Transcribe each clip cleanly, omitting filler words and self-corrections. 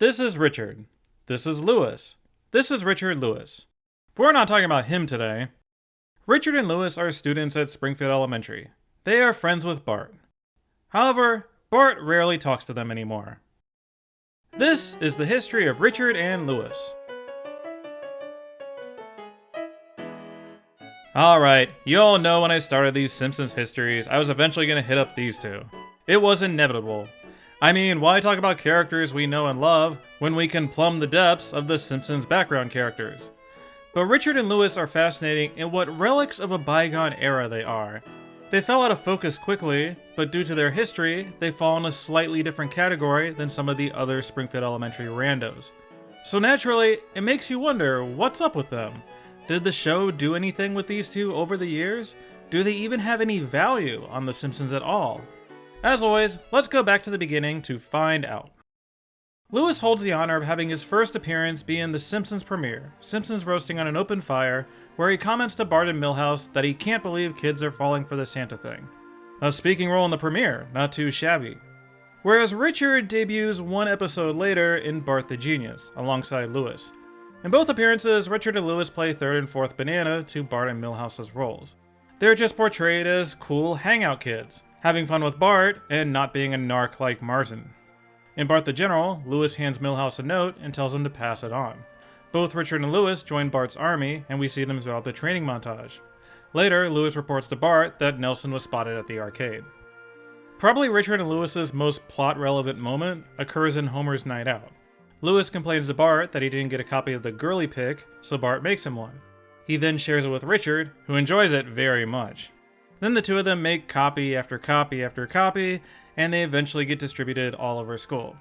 This is Richard. This is Lewis. This is Richard Lewis. But we're not talking about him today. Richard and Lewis are students at Springfield Elementary. They are friends with Bart. However, Bart rarely talks to them anymore. This is the history of Richard and Lewis. Alright, you all know when I started these Simpsons histories, I was eventually going to hit up these two. It was inevitable. I mean, why talk about characters we know and love when we can plumb the depths of the Simpsons background characters? But Richard and Lewis are fascinating in what relics of a bygone era they are. They fell out of focus quickly, but due to their history, they fall in a slightly different category than some of the other Springfield Elementary randos. So naturally, it makes you wonder, what's up with them? Did the show do anything with these two over the years? Do they even have any value on The Simpsons at all? As always, let's go back to the beginning to find out. Lewis holds the honor of having his first appearance be in The Simpsons premiere, Simpsons roasting on an open fire, where he comments to Bart and Milhouse that he can't believe kids are falling for the Santa thing. A speaking role in the premiere, not too shabby. Whereas Richard debuts one episode later in Bart the Genius, alongside Lewis. In both appearances, Richard and Lewis play third and fourth banana to Bart and Milhouse's roles. They're just portrayed as cool hangout kids, having fun with Bart and not being a narc like Martin. In Bart the General, Lewis hands Milhouse a note and tells him to pass it on. Both Richard and Lewis join Bart's army, and we see them throughout the training montage. Later, Lewis reports to Bart that Nelson was spotted at the arcade. Probably Richard and Lewis's most plot-relevant moment occurs in Homer's night out. Lewis complains to Bart that he didn't get a copy of the girly pic, so Bart makes him one. He then shares it with Richard, who enjoys it very much. Then the two of them make copy after copy after copy, and they eventually get distributed all over school.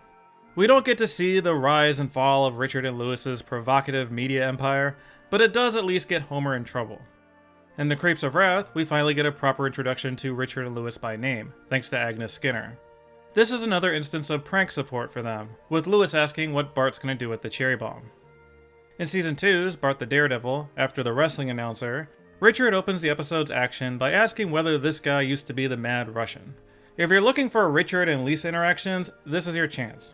We don't get to see the rise and fall of Richard and Lewis's provocative media empire, but it does at least get Homer in trouble. In The Crepes of Wrath, we finally get a proper introduction to Richard and Lewis by name, thanks to Agnes Skinner. This is another instance of prank support for them, with Lewis asking what Bart's going to do with the cherry bomb. In Season 2's Bart the Daredevil, after the wrestling announcer, Richard opens the episode's action by asking whether this guy used to be the Mad Russian. If you're looking for Richard and Lisa interactions, this is your chance.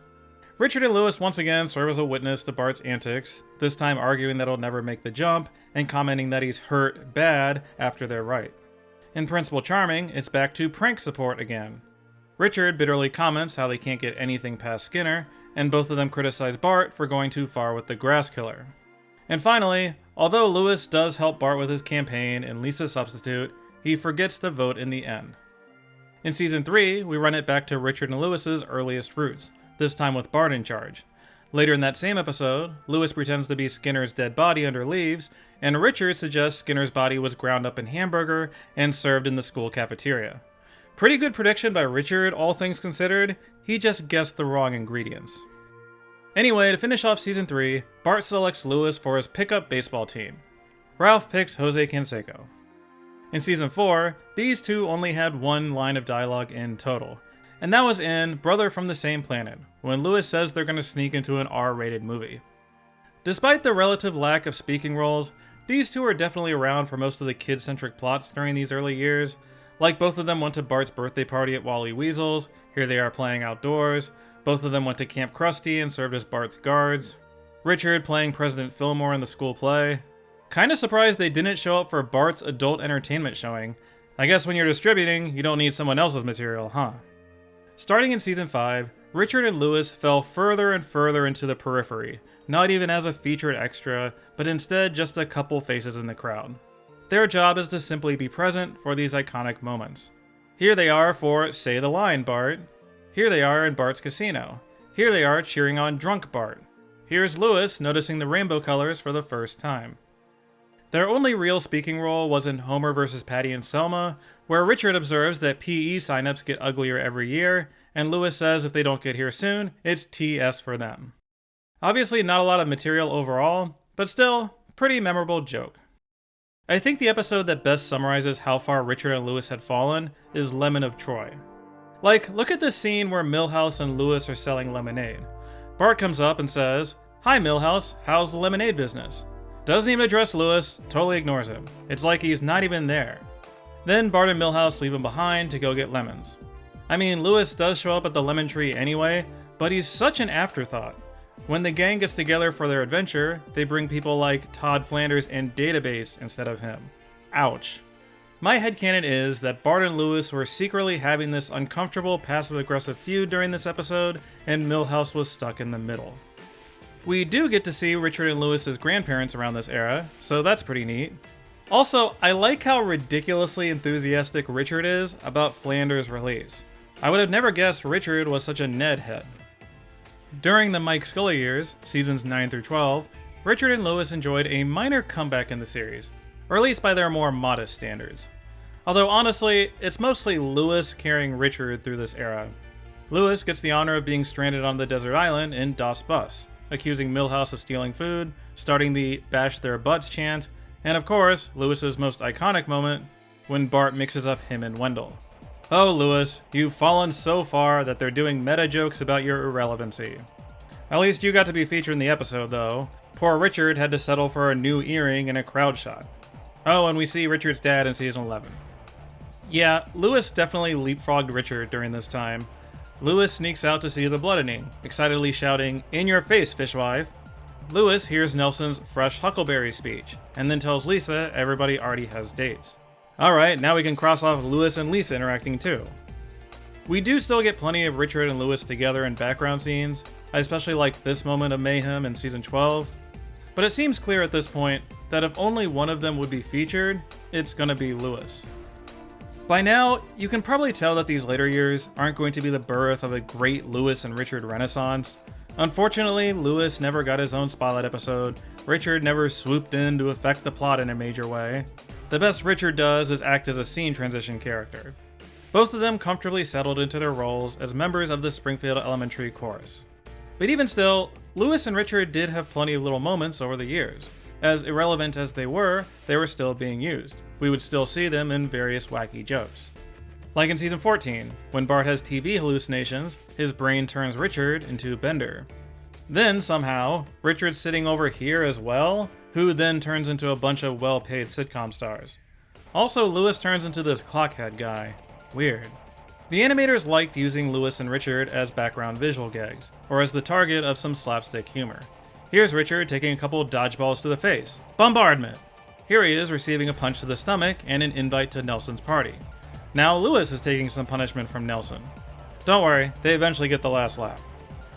Richard and Lewis once again serve as a witness to Bart's antics, this time arguing that he'll never make the jump, and commenting that he's hurt bad after they're right. In Principal Charming, it's back to prank support again. Richard bitterly comments how they can't get anything past Skinner, and both of them criticize Bart for going too far with the grass killer. And finally, although Lewis does help Bart with his campaign and Lisa's substitute, he forgets to vote in the end. In Season 3, we run it back to Richard and Lewis's earliest roots, this time with Bart in charge. Later in that same episode, Lewis pretends to be Skinner's dead body under leaves, and Richard suggests Skinner's body was ground up in hamburger and served in the school cafeteria. Pretty good prediction by Richard, all things considered. He just guessed the wrong ingredients. Anyway, to finish off Season 3, Bart selects Lewis for his pickup baseball team. Ralph picks Jose Canseco. In Season 4, these two only had one line of dialogue in total, and that was in Brother from the Same Planet, when Lewis says they're going to sneak into an R-rated movie. Despite the relative lack of speaking roles, these two are definitely around for most of the kid-centric plots during these early years. Like, both of them went to Bart's birthday party at Wally Weasel's, here they are playing outdoors. Both of them went to Camp Krusty and served as Bart's guards. Richard playing President Fillmore in the school play. Kinda surprised they didn't show up for Bart's adult entertainment showing. I guess when you're distributing, you don't need someone else's material, huh? Starting in Season 5, Richard and Lewis fell further and further into the periphery, not even as a featured extra, but instead just a couple faces in the crowd. Their job is to simply be present for these iconic moments. Here they are for Say the Line, Bart. Here they are in Bart's casino. Here they are cheering on drunk Bart. Here's Lewis noticing the rainbow colors for the first time. Their only real speaking role was in Homer vs. Patty and Selma, where Richard observes that PE signups get uglier every year, and Lewis says if they don't get here soon, it's TS for them. Obviously not a lot of material overall, but still, pretty memorable joke. I think the episode that best summarizes how far Richard and Lewis had fallen is Lemon of Troy. Like, look at this scene where Milhouse and Lewis are selling lemonade. Bart comes up and says, "Hi Milhouse, how's the lemonade business?" Doesn't even address Lewis, totally ignores him. It's like he's not even there. Then Bart and Milhouse leave him behind to go get lemons. I mean, Lewis does show up at the lemon tree anyway, but he's such an afterthought. When the gang gets together for their adventure, they bring people like Todd Flanders and Database instead of him. Ouch. My headcanon is that Bart and Lewis were secretly having this uncomfortable passive-aggressive feud during this episode, and Milhouse was stuck in the middle. We do get to see Richard and Lewis's grandparents around this era, so that's pretty neat. Also, I like how ridiculously enthusiastic Richard is about Flanders' release. I would have never guessed Richard was such a Ned head. During the Mike Scully years, seasons 9 through 12, Richard and Lewis enjoyed a minor comeback in the series, or at least by their more modest standards. Although honestly, it's mostly Lewis carrying Richard through this era. Lewis gets the honor of being stranded on the desert island in Das Bus, accusing Milhouse of stealing food, starting the bash their butts chant, and of course, Lewis's most iconic moment, when Bart mixes up him and Wendell. Oh Lewis, you've fallen so far that they're doing meta jokes about your irrelevancy. At least you got to be featured in the episode though. Poor Richard had to settle for a new earring and a crowd shot. Oh, and we see Richard's dad in season 11. Yeah, Lewis definitely leapfrogged Richard during this time. Lewis sneaks out to see the bloodening, excitedly shouting, "In your face, fishwife!" Lewis hears Nelson's fresh Huckleberry speech, and then tells Lisa everybody already has dates. Alright, now we can cross off Lewis and Lisa interacting too. We do still get plenty of Richard and Lewis together in background scenes. I especially like this moment of mayhem in season 12. But it seems clear at this point that if only one of them would be featured, it's gonna be Lewis. By now, you can probably tell that these later years aren't going to be the birth of a great Lewis and Richard renaissance. Unfortunately, Lewis never got his own spotlight episode, Richard never swooped in to affect the plot in a major way. The best Richard does is act as a scene transition character. Both of them comfortably settled into their roles as members of the Springfield Elementary Chorus. But even still, Lewis and Richard did have plenty of little moments over the years. As irrelevant as they were still being used. We would still see them in various wacky jokes. Like in season 14, when Bart has TV hallucinations, his brain turns Richard into Bender. Then, somehow, Richard's sitting over here as well, who then turns into a bunch of well-paid sitcom stars. Also, Lewis turns into this clockhead guy. Weird. The animators liked using Lewis and Richard as background visual gags, or as the target of some slapstick humor. Here's Richard taking a couple dodgeballs to the face. Bombardment! Here he is receiving a punch to the stomach and an invite to Nelson's party. Now Lewis is taking some punishment from Nelson. Don't worry, they eventually get the last laugh.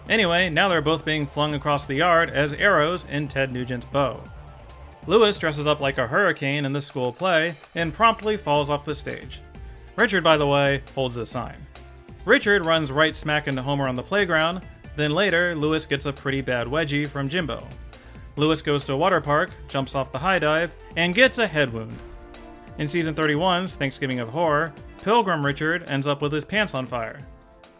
Anyway, now they're both being flung across the yard as arrows in Ted Nugent's bow. Lewis dresses up like a hurricane in the school play and promptly falls off the stage. Richard, by the way, holds the sign. Richard runs right smack into Homer on the playground, then later Lewis gets a pretty bad wedgie from Jimbo. Lewis goes to a water park, jumps off the high dive, and gets a head wound. In season 31's Thanksgiving of Horror, Pilgrim Richard ends up with his pants on fire.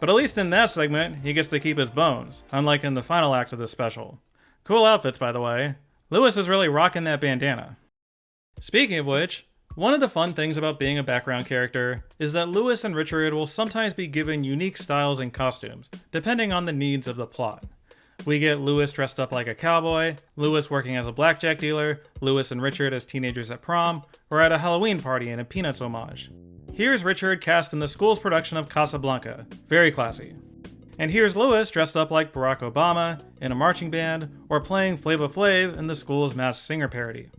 But at least in that segment, he gets to keep his bones, unlike in the final act of the special. Cool outfits, by the way. Lewis is really rocking that bandana. Speaking of which, one of the fun things about being a background character is that Lewis and Richard will sometimes be given unique styles and costumes, depending on the needs of the plot. We get Lewis dressed up like a cowboy, Lewis working as a blackjack dealer, Lewis and Richard as teenagers at prom, or at a Halloween party in a Peanuts homage. Here's Richard cast in the school's production of Casablanca, very classy. And here's Lewis dressed up like Barack Obama, in a marching band, or playing Flava Flav in the school's Masked Singer parody.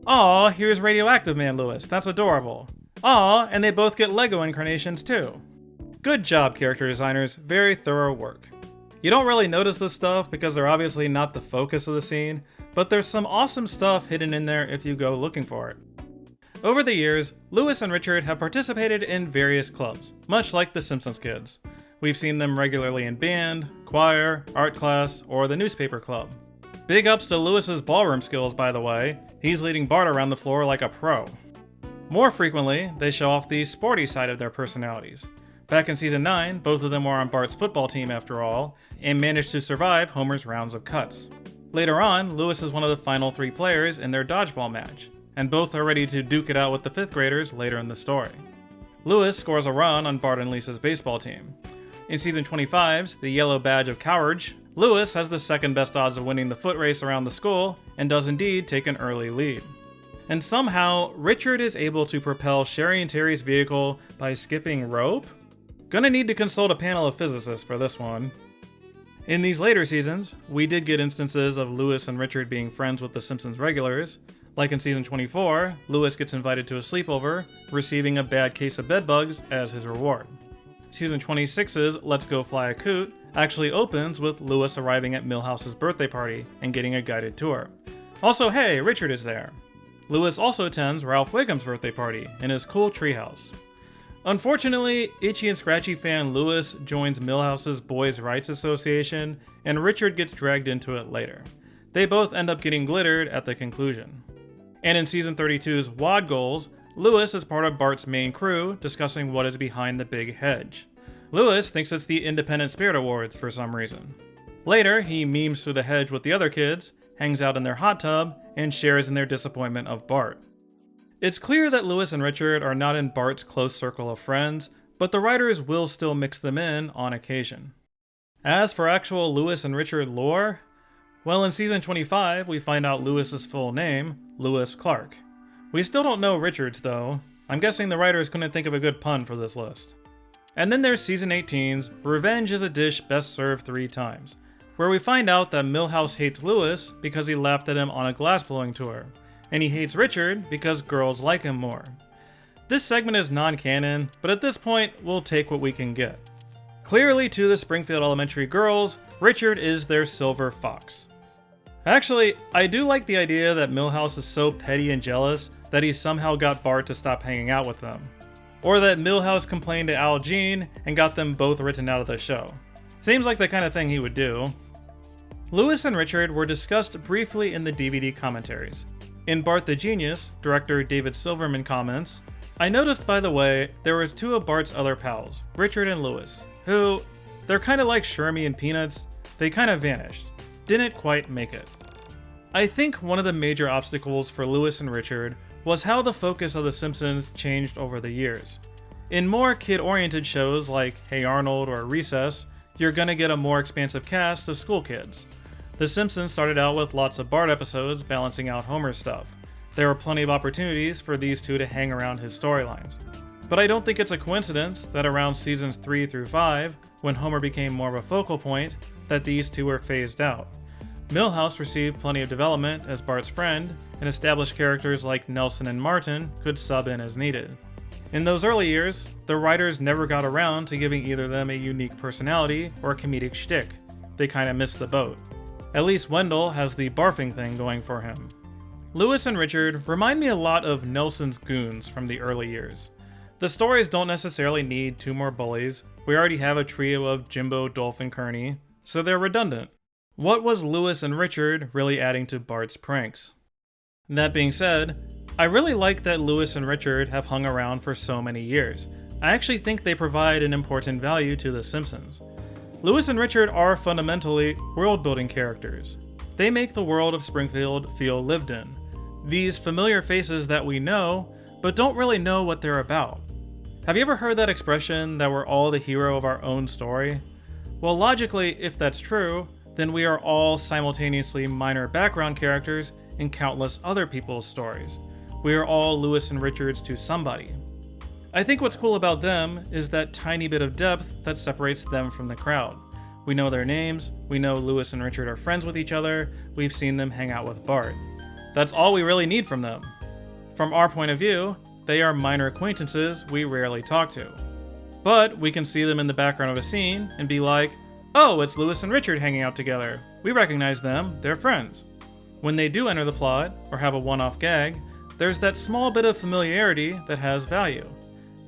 Aw, here's Radioactive Man Lewis, that's adorable. Aw, and they both get Lego incarnations too. Good job, character designers, very thorough work. You don't really notice this stuff because they're obviously not the focus of the scene, but there's some awesome stuff hidden in there if you go looking for it. Over the years, Lewis and Richard have participated in various clubs, much like the Simpsons kids. We've seen them regularly in band, choir, art class, or the newspaper club. Big ups to Lewis's ballroom skills, by the way. He's leading Bart around the floor like a pro. More frequently, they show off the sporty side of their personalities. Back in season 9, both of them were on Bart's football team after all, and managed to survive Homer's rounds of cuts. Later on, Lewis is one of the final 3 players in their dodgeball match, and both are ready to duke it out with the 5th graders later in the story. Lewis scores a run on Bart and Lisa's baseball team. In season 25's The Yellow Badge of Courage, Lewis has the second best odds of winning the foot race around the school, and does indeed take an early lead. And somehow, Richard is able to propel Sherry and Terry's vehicle by skipping rope? Gonna need to consult a panel of physicists for this one. In these later seasons, we did get instances of Lewis and Richard being friends with the Simpsons regulars. Like in season 24, Lewis gets invited to a sleepover, receiving a bad case of bedbugs as his reward. Season 26's Let's Go Fly a Coot actually opens with Lewis arriving at Milhouse's birthday party and getting a guided tour. Also, hey, Richard is there. Lewis also attends Ralph Wiggum's birthday party in his cool treehouse. Unfortunately, Itchy and Scratchy fan Lewis joins Milhouse's Boys' Rights Association, and Richard gets dragged into it later. They both end up getting glittered at the conclusion. And in season 32's WAD Goals, Lewis is part of Bart's main crew discussing what is behind the big hedge. Lewis thinks it's the Independent Spirit Awards for some reason. Later, he memes through the hedge with the other kids, hangs out in their hot tub, and shares in their disappointment of Bart. It's clear that Lewis and Richard are not in Bart's close circle of friends, but the writers will still mix them in on occasion. As for actual Lewis and Richard lore, well, in season 25, we find out Lewis's full name, Lewis Clark. We still don't know Richard's though. I'm guessing the writers couldn't think of a good pun for this list. And then there's season 18's Revenge is a Dish Best Served 3 Times, where we find out that Milhouse hates Lewis because he laughed at him on a glassblowing tour, and he hates Richard because girls like him more. This segment is non-canon, but at this point, we'll take what we can get. Clearly to the Springfield Elementary girls, Richard is their silver fox. Actually, I do like the idea that Milhouse is so petty and jealous that he somehow got Bart to stop hanging out with them. Or that Milhouse complained to Al Jean and got them both written out of the show. Seems like the kind of thing he would do. Lewis and Richard were discussed briefly in the DVD commentaries. In Bart the Genius, director David Silverman comments, "I noticed, by the way, there were 2 of Bart's other pals, Richard and Lewis, who, they're kinda like Shermie and Peanuts, they kinda vanished. Didn't quite make it." I think one of the major obstacles for Lewis and Richard was how the focus of The Simpsons changed over the years. In more kid-oriented shows like Hey Arnold or Recess, you're gonna get a more expansive cast of school kids. The Simpsons started out with lots of Bart episodes balancing out Homer's stuff. There were plenty of opportunities for these two to hang around his storylines. But I don't think it's a coincidence that around seasons 3 through 5, when Homer became more of a focal point, that these two were phased out. Milhouse received plenty of development as Bart's friend, and established characters like Nelson and Martin could sub in as needed. In those early years, the writers never got around to giving either of them a unique personality or a comedic shtick. They kinda missed the boat. At least Wendell has the barfing thing going for him. Lewis and Richard remind me a lot of Nelson's Goons from the early years. The stories don't necessarily need 2 more bullies. We already have a trio of Jimbo, Dolph, and Kearney, so they're redundant. What was Lewis and Richard really adding to Bart's pranks? That being said, I really like that Lewis and Richard have hung around for so many years. I actually think they provide an important value to The Simpsons. Lewis and Richard are fundamentally world-building characters. They make the world of Springfield feel lived in. These familiar faces that we know, but don't really know what they're about. Have you ever heard that expression that we're all the hero of our own story? Well, logically, if that's true, then we are all simultaneously minor background characters in countless other people's stories. We are all Lewis and Richards to somebody. I think what's cool about them is that tiny bit of depth that separates them from the crowd. We know their names, we know Lewis and Richard are friends with each other, we've seen them hang out with Bart. That's all we really need from them. From our point of view, they are minor acquaintances we rarely talk to. But we can see them in the background of a scene and be like, oh, it's Lewis and Richard hanging out together. We recognize them, they're friends. When they do enter the plot, or have a one-off gag, there's that small bit of familiarity that has value.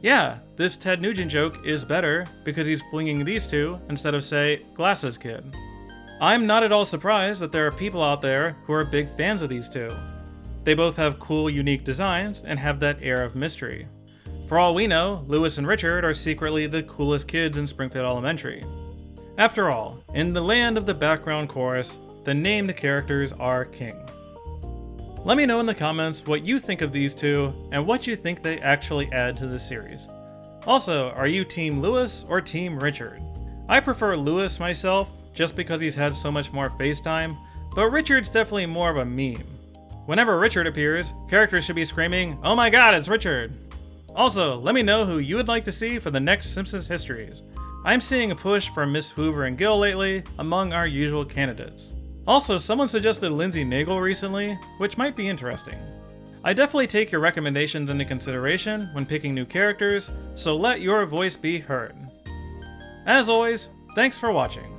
Yeah, this Ted Nugent joke is better because he's flinging these two instead of, say, Glasses Kid. I'm not at all surprised that there are people out there who are big fans of these two. They both have cool, unique designs and have that air of mystery. For all we know, Lewis and Richard are secretly the coolest kids in Springfield Elementary. After all, in the land of the background chorus, the named characters are king. Let me know in the comments what you think of these two and what you think they actually add to the series. Also, are you Team Lewis or Team Richard? I prefer Lewis myself, just because he's had so much more face time, but Richard's definitely more of a meme. Whenever Richard appears, characters should be screaming, "Oh my god, it's Richard!" Also, let me know who you would like to see for the next Simpsons Histories. I'm seeing a push for Miss Hoover and Gil lately among our usual candidates. Also, someone suggested Lindsay Nagel recently, which might be interesting. I definitely take your recommendations into consideration when picking new characters, so let your voice be heard. As always, thanks for watching.